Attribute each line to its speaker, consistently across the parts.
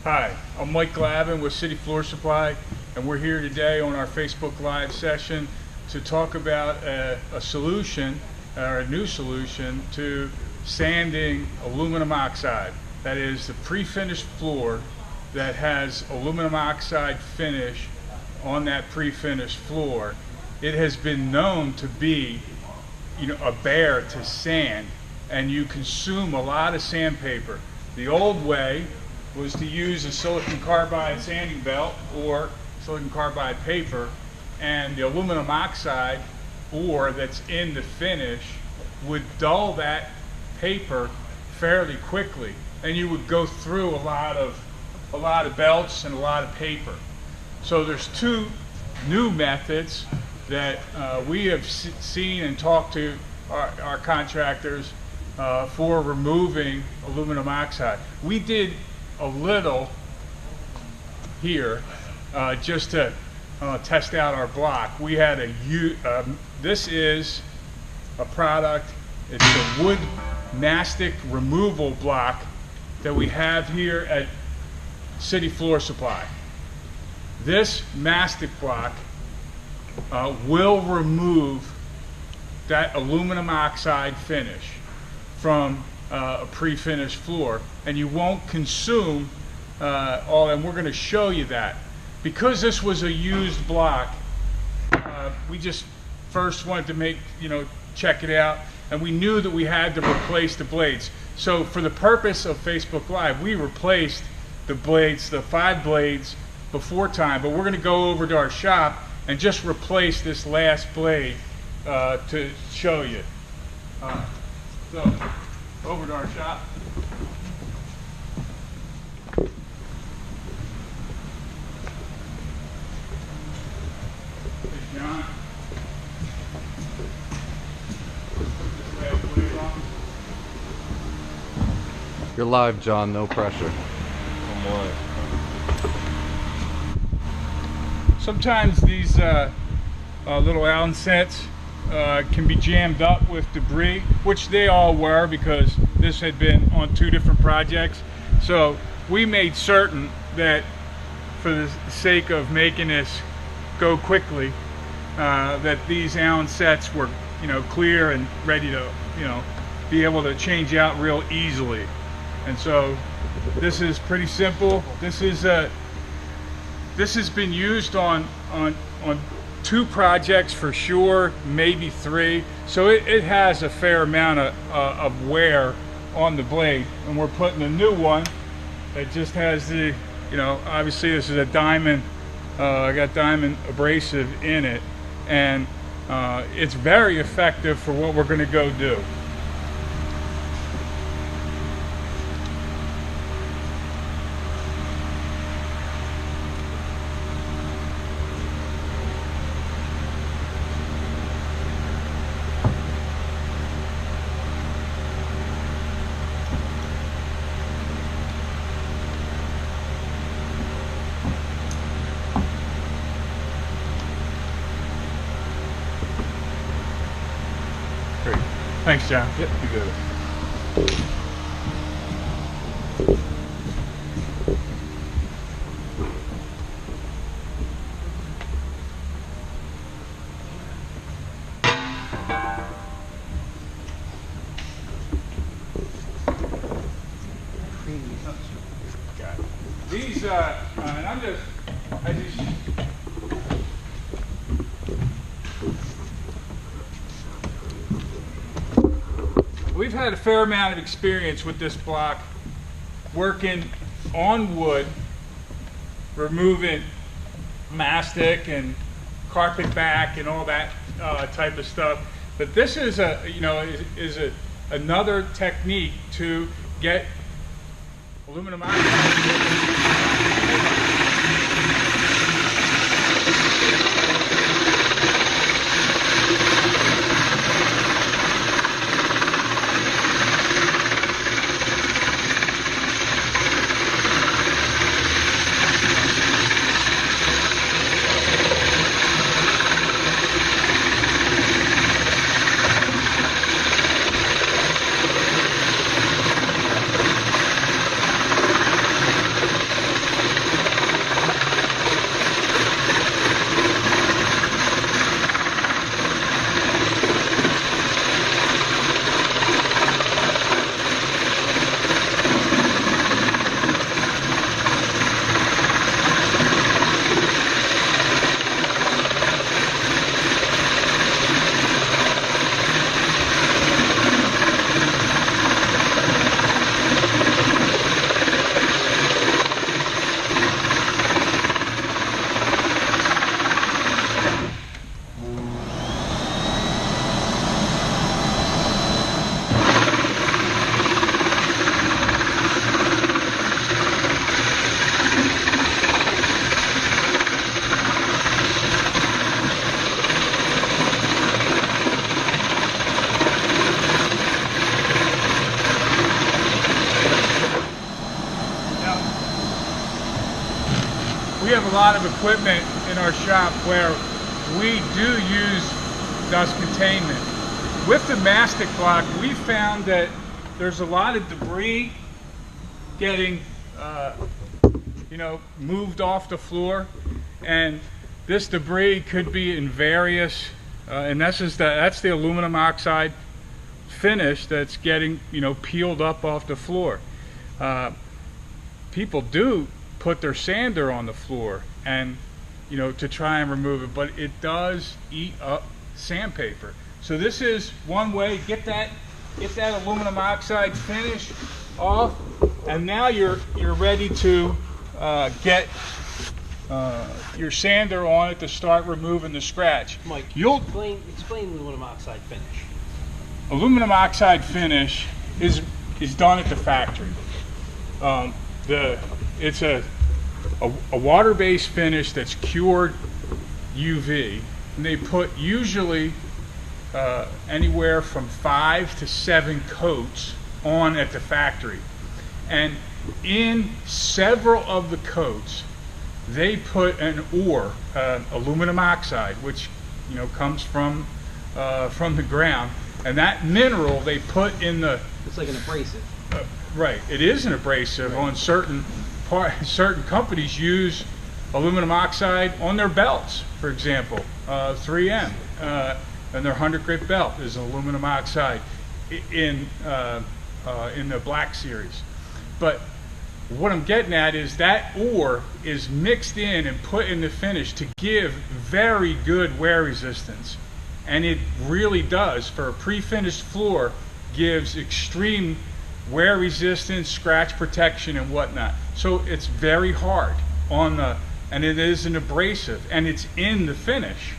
Speaker 1: Hi, I'm Mike Glavin with City Floor Supply, and we're here today on our Facebook Live session to talk about a solution, or a new solution, to sanding aluminum oxide. That is, the pre-finished floor that has aluminum oxide finish on that pre-finished floor. It has been known to be, a bear to sand, and you consume a lot of sandpaper. The old way was to use a silicon carbide sanding belt or silicon carbide paper, and the aluminum oxide ore that's in the finish would dull that paper fairly quickly, and you would go through a lot of belts and a lot of paper. So there's two new methods that we have seen and talked to our contractors for removing aluminum oxide. We did a little here just to test out our block. We had this is a product, it's a wood mastic removal block that we have here at City Floor Supply. This mastic block will remove that aluminum oxide finish from a pre-finished floor, and you won't consume and we're going to show you that. Because this was a used block, we just first wanted to check it out, and we knew that we had to replace the blades. So for the purpose of Facebook Live, we replaced the blades, the 5 blades, before time, but we're going to go over to our shop and just replace this last blade to show you. So over to our shop. Hey, John. Put this last blade on.
Speaker 2: You're live, John. No pressure.
Speaker 1: Sometimes these little Allen sets can be jammed up with debris, which they all were because this had been on 2 different projects. So we made certain that, for the sake of making this go quickly, that these Allen sets were clear and ready to be able to change out real easily. And so this is pretty simple. This has been used on 2 projects for sure, maybe 3. So it has a fair amount of wear on the blade. And we're putting a new one that just has the, obviously this is a diamond, I got diamond abrasive in it. And it's very effective for what we're going to go do. Great. Thanks, John.
Speaker 2: Yep, you got it.
Speaker 1: Got it. These, and I just we've had a fair amount of experience with this block, working on wood, removing mastic and carpet back and all that type of stuff. But this is another technique to get aluminum oxide. we have a lot of equipment in our shop where we do use dust containment. With the Mastic block, we found that there's a lot of debris getting moved off the floor, and this debris could be in various, in essence, that's the aluminum oxide finish that's getting peeled up off the floor. People do put their sander on the floor and to try and remove it, but it does eat up sandpaper. So this is one way. Get that aluminum oxide finish off, and now you're ready to get your sander on it to start removing the scratch.
Speaker 3: Mike, explain aluminum oxide finish.
Speaker 1: Aluminum oxide finish is done at the factory. It's a water-based finish that's cured UV, and they put usually anywhere from 5 to 7 coats on at the factory, and in several of the coats they put an ore, aluminum oxide, which comes from the ground, and that mineral they put in the.
Speaker 3: It's like an abrasive.
Speaker 1: Right, it is an abrasive. Right. On certain companies use aluminum oxide on their belts, for example. 3M and their 100 grit belt is aluminum oxide in the Black Series. But what I'm getting at is that ore is mixed in and put in the finish to give very good wear resistance, and it really does, for a pre-finished floor, gives extreme wear resistance, scratch protection, and whatnot. So it's very hard on and it is an abrasive, and it's in the finish,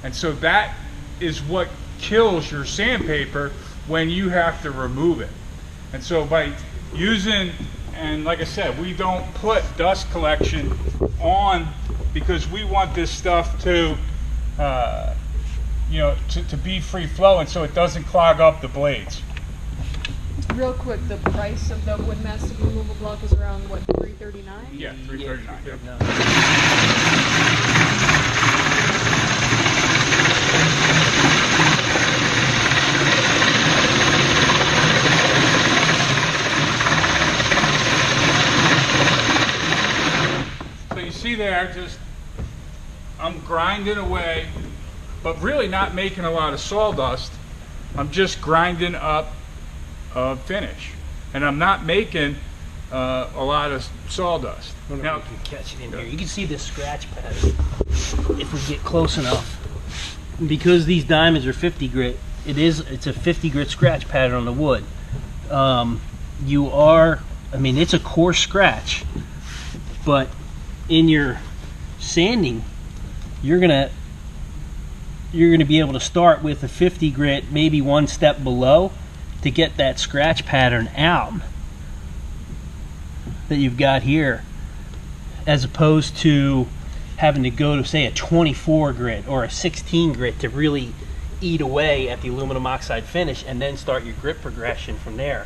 Speaker 1: and so that is what kills your sandpaper when you have to remove it. And so by using, and like I said, we don't put dust collection on because we want this stuff to to be free flowing so it doesn't clog up the blades.
Speaker 4: Real quick, the price of the wood mastic removal block is around what, $339?
Speaker 1: Yeah, $339.
Speaker 3: Yeah,
Speaker 1: So you see there, just I'm grinding away, but really not making a lot of sawdust. I'm just grinding up finish, and I'm not making a lot of sawdust.
Speaker 3: Now, if you catch it in here, you can see this scratch pattern if we get close enough. Because these diamonds are 50 grit, it's a 50 grit scratch pattern on the wood. It's a coarse scratch, but in your sanding, you're gonna be able to start with a 50 grit, maybe one step below, to get that scratch pattern out that you've got here, as opposed to having to go to, say, a 24 grit or a 16 grit to really eat away at the aluminum oxide finish and then start your grit progression from there.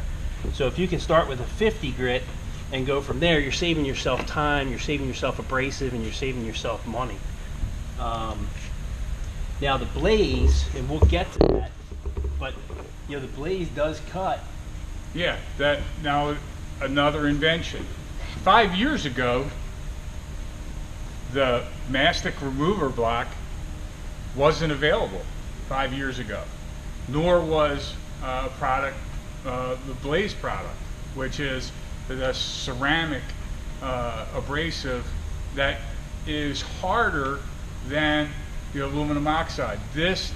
Speaker 3: So if you can start with a 50 grit and go from there, you're saving yourself time, you're saving yourself abrasive, and you're saving yourself money. Now the blaze, and we'll get to that, but the blaze does cut.
Speaker 1: Yeah, that now another invention. 5 years ago, the Mastic remover block wasn't available 5 years ago, nor was the Blaze product, which is the ceramic abrasive that is harder than the aluminum oxide. This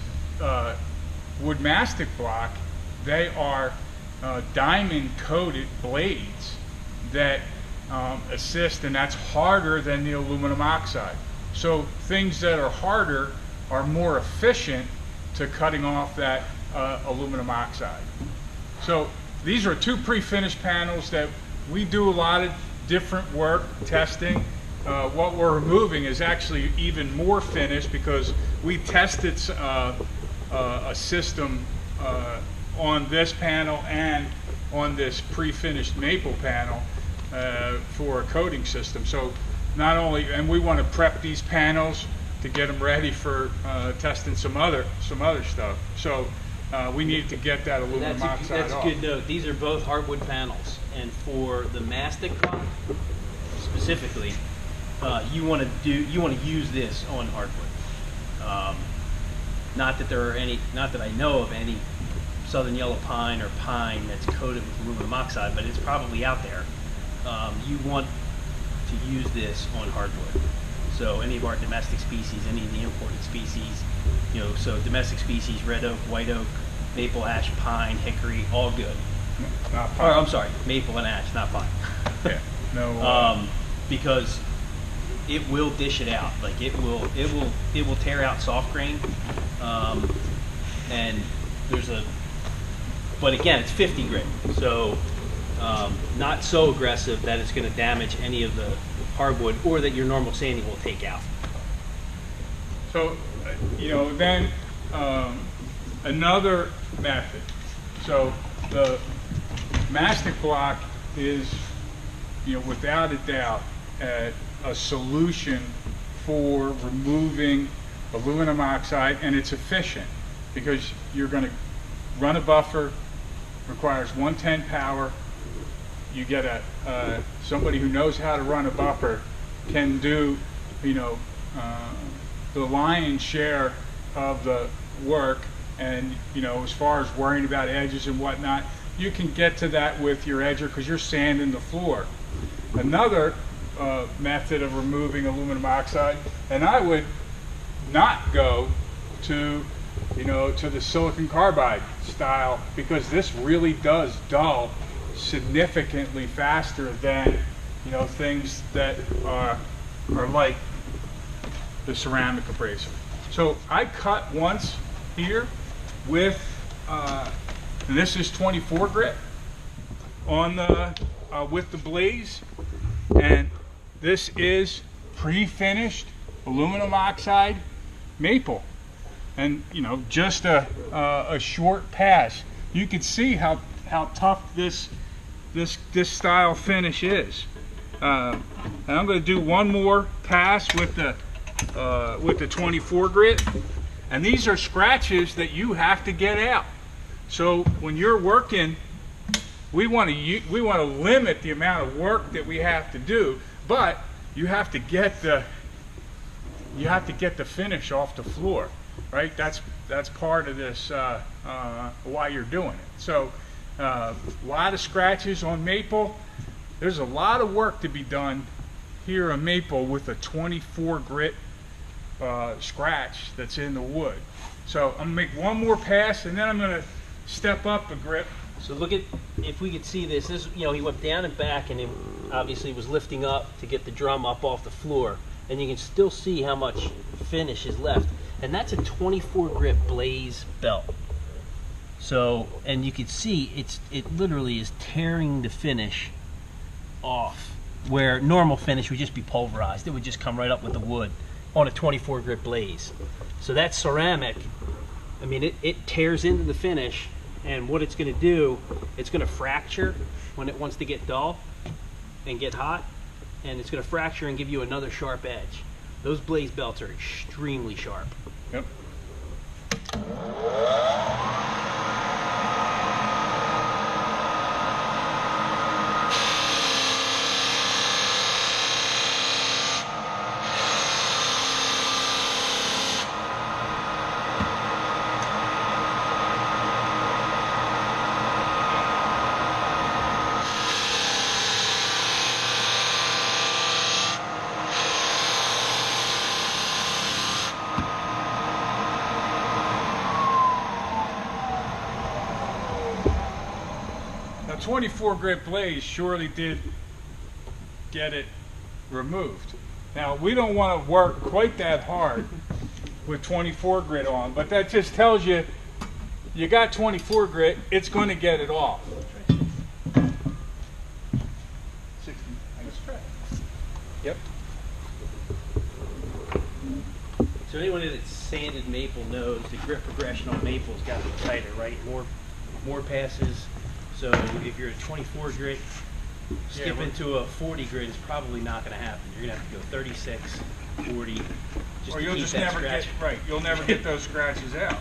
Speaker 1: wood Mastic block, they are diamond coated blades that assist, and that's harder than the aluminum oxide. So things that are harder are more efficient to cutting off that aluminum oxide. So these are two pre-finished panels that we do a lot of different work testing. What we're removing is actually even more finished because we tested a system on this panel and on this pre-finished maple panel for a coating system. So not only, and we want to prep these panels to get them ready for testing some other stuff. So we need to get that aluminum oxide
Speaker 3: That's a
Speaker 1: off.
Speaker 3: good note. These are both hardwood panels, and for the Mastic block specifically, you want to use this on hardwood. Not that I know of any southern yellow pine or pine that's coated with aluminum oxide, but it's probably out there. You want to use this on hardwood. So any of our domestic species, any of the imported species, so domestic species, red oak, white oak, maple, ash, pine, hickory, all good.
Speaker 1: Not
Speaker 3: Or,
Speaker 1: pine.
Speaker 3: I'm sorry, maple and ash, not pine.
Speaker 1: Yeah. No.
Speaker 3: Because it will dish it out. Like it will tear out soft grain. And but again, it's 50 grit, so not so aggressive that it's going to damage any of the hardwood or that your normal sanding will take out.
Speaker 1: So, then another method. So the Mastic block is, without a doubt, a solution for removing aluminum oxide, and it's efficient because you're going to run a buffer, requires 110 power. You get somebody who knows how to run a buffer can do, the lion's share of the work, and as far as worrying about edges and whatnot, you can get to that with your edger because you're sanding the floor. Another method of removing aluminum oxide, and I would not go to to the silicon carbide style, because this really does dull significantly faster than things that are like the ceramic abrasive. So I cut once here with and this is 24 grit on the with the blaze, and this is pre-finished aluminum oxide maple, and just a short pass. You can see how tough this style finish is. And I'm going to do one more pass with the 24 grit, and these are scratches that you have to get out. So when you're working, we want to limit the amount of work that we have to do, but you have to get the finish off the floor, right? That's part of this why you're doing it. So a lot of scratches on maple. There's a lot of work to be done here on maple with a 24 grit scratch that's in the wood. So I'm gonna make one more pass, and then I'm gonna step up a grip.
Speaker 3: So look at, if we could see this, he went down and back, and he obviously was lifting up to get the drum up off the floor, and you can still see how much finish is left. And that's a 24 grit blaze belt. So, and you can see it literally is tearing the finish off, where normal finish would just be pulverized. It would just come right up with the wood on a 24 grit blaze. So that ceramic, I mean, it tears into the finish, and what it's going to do, it's going to fracture when it wants to get dull and get hot, and it's going to fracture and give you another sharp edge. Those blaze belts are extremely sharp.
Speaker 1: Yep. Now 24 grit blaze surely did get it removed. Now we don't want to work quite that hard with 24 grit on, but that just tells you you got 24 grit, it's going to get it off. 60. Yep.
Speaker 3: So anyone that's sanded maple knows the grip progression on maple's got to be tighter, right? More passes. So if you're at 24 grit, skipping to a 40 grit is probably not going to happen. You're going to have to go 36, 40, just
Speaker 1: Or
Speaker 3: to
Speaker 1: you'll
Speaker 3: keep
Speaker 1: just
Speaker 3: that
Speaker 1: never
Speaker 3: scratch.
Speaker 1: get, right, you'll never get those scratches out.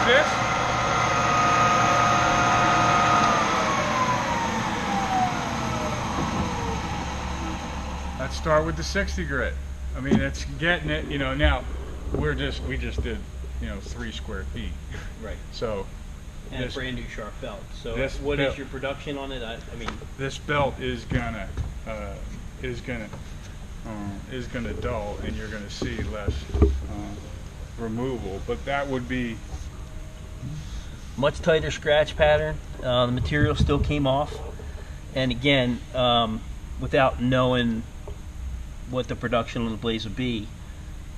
Speaker 1: This? Let's start with the 60 grit. I mean, it's getting it, you know, now we just did, you know, 3 square feet.
Speaker 3: Right.
Speaker 1: So
Speaker 3: And
Speaker 1: this-
Speaker 3: a brand new sharp belt. So
Speaker 1: this
Speaker 3: what is
Speaker 1: belt-
Speaker 3: your production on it? I mean,
Speaker 1: this belt is gonna dull, and you're gonna see less removal, but that would be
Speaker 3: much tighter scratch pattern. The material still came off, and again, without knowing what the production on the blades would be,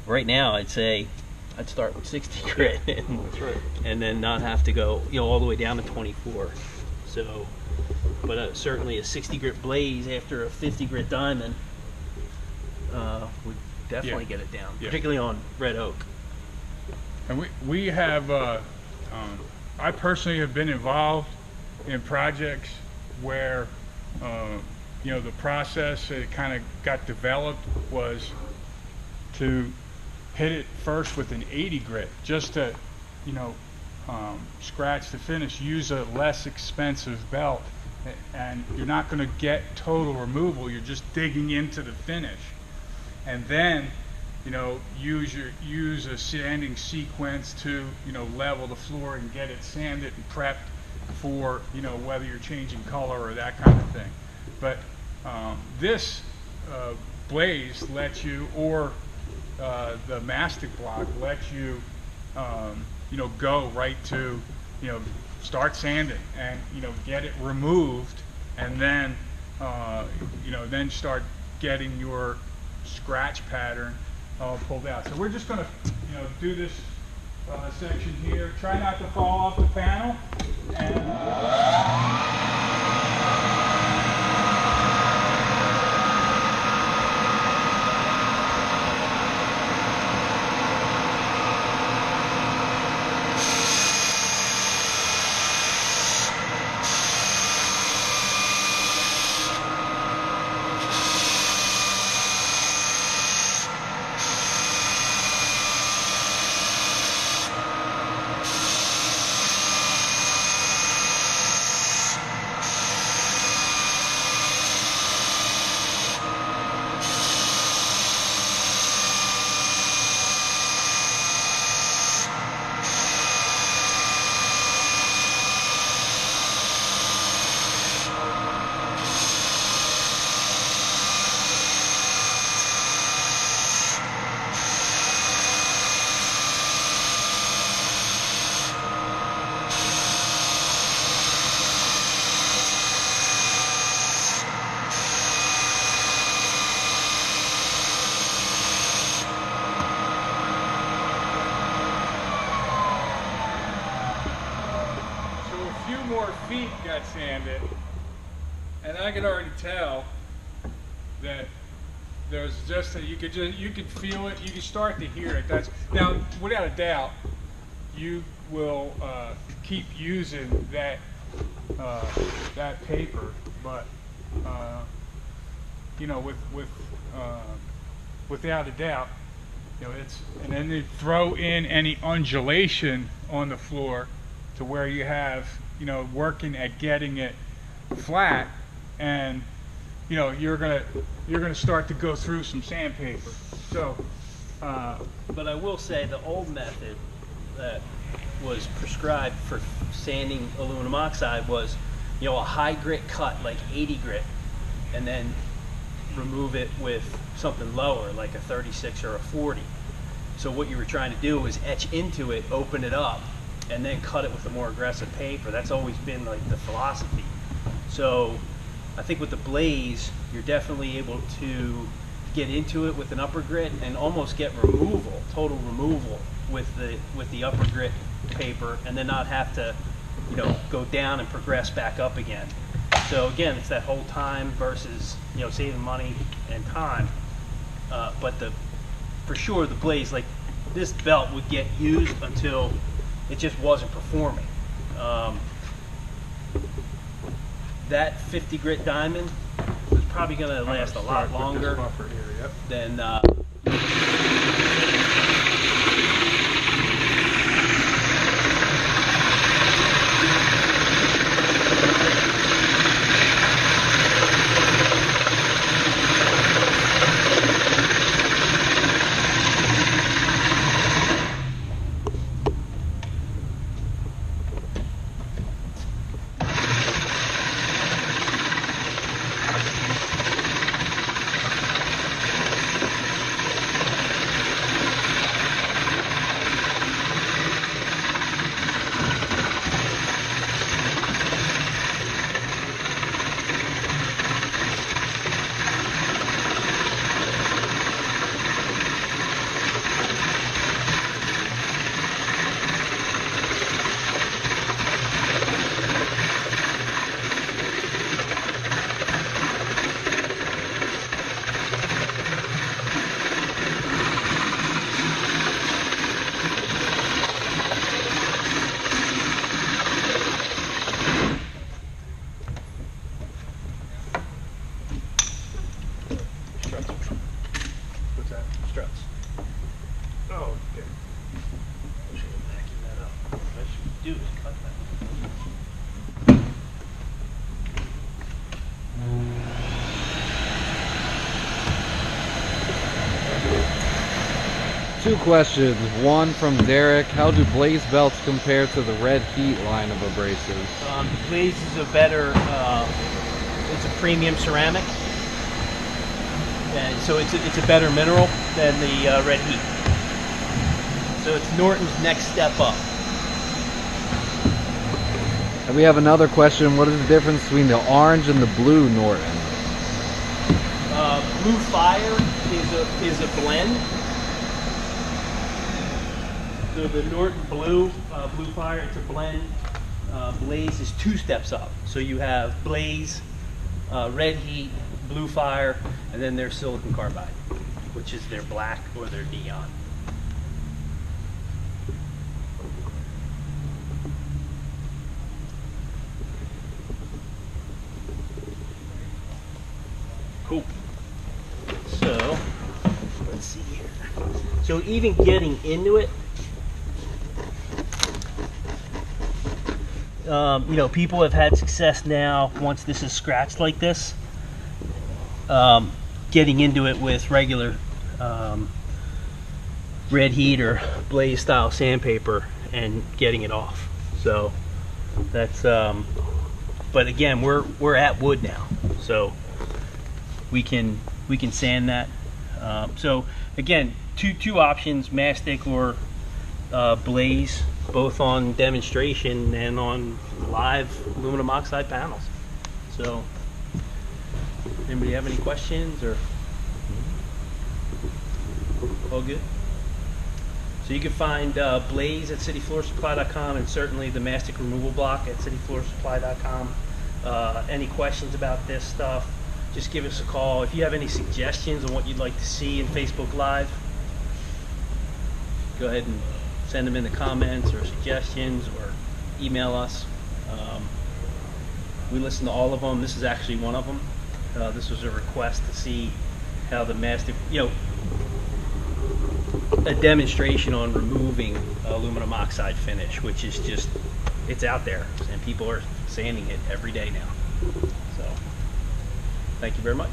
Speaker 3: right now I'd say I'd start with 60 grit and then not have to go, you know, all the way down to 24. So, but certainly a 60 grit blaze after a 50 grit diamond would definitely get it down,
Speaker 1: Yeah.
Speaker 3: particularly on red oak.
Speaker 1: And we have, I personally have been involved in projects where, you know, the process that kind of got developed was to hit it first with an 80 grit, just to, you know, scratch the finish, use a less expensive belt, and you're not going to get total removal, you're just digging into the finish. And then, you know, use a sanding sequence to, you know, level the floor and get it sanded and prepped for, you know, whether you're changing color or that kind of thing. But this blaze lets you, or the Mastic block lets you, you know, go right to, you know, start sanding and, you know, get it removed, and then, you know, then start getting your scratch pattern pulled out. So we're just going to, you know, do this section here. Try not to fall off the panel. And more feet got sanded, and I could already tell that There's just you could feel it. You can start to hear it. That's now without a doubt, you will keep using that paper, but you know, without a doubt, you know, and then you throw in any undulation on the floor to where you have, you know, working at getting it flat, and you know, you're gonna start to go through some sandpaper. So
Speaker 3: but I will say the old method that was prescribed for sanding aluminum oxide was, you know, a high grit cut like 80 grit, and then remove it with something lower like a 36 or a 40. So what you were trying to do was etch into it, open it up, and then cut it with a more aggressive paper. That's always been like the philosophy. So I think with the Blaze, you're definitely able to get into it with an upper grit and almost get removal, total removal with the upper grit paper, and then not have to, you know, go down and progress back up again. So again, it's that whole time versus, you know, saving money and time. But for sure the Blaze, like this belt would get used until it just wasn't performing. That 50 grit diamond is probably going to last a lot longer than
Speaker 2: Two questions. One from Derek. How do Blaze belts compare to the Red Heat line of abrasives?
Speaker 3: the Blaze is a better, it's a premium ceramic, and so it's a better mineral than the Red Heat. So it's Norton's next step up.
Speaker 2: And we have another question. What is the difference between the orange and the blue Norton?
Speaker 3: Blue Fire is a blend. So the Norton Blue Fire, it's a blend. Blaze is 2 steps up. So you have Blaze, Red Heat, Blue Fire, and then there's silicon carbide, which is their black or their neon. Cool. So let's see here. So even getting into it, you know, people have had success now once this is scratched like this, getting into it with regular Red Heat or Blaze style sandpaper and getting it off. So that's but again, we're at wood now, so we can sand that. So again, two options: Mastic or Blaze, both on demonstration and on live aluminum oxide panels. So anybody have any questions, or all good? So you can find Blaze at cityfloorsupply.com, and certainly the Mastic removal block at cityfloorsupply.com. Any questions about this stuff, just give us a call. If you have any suggestions on what you'd like to see in Facebook Live, go ahead and send them in the comments or suggestions, or email us. We listen to all of them. This is actually one of them. This was a request to see how the Mastic, a demonstration on removing aluminum oxide finish, which is just, it's out there, and people are sanding it every day now. So, thank you very much.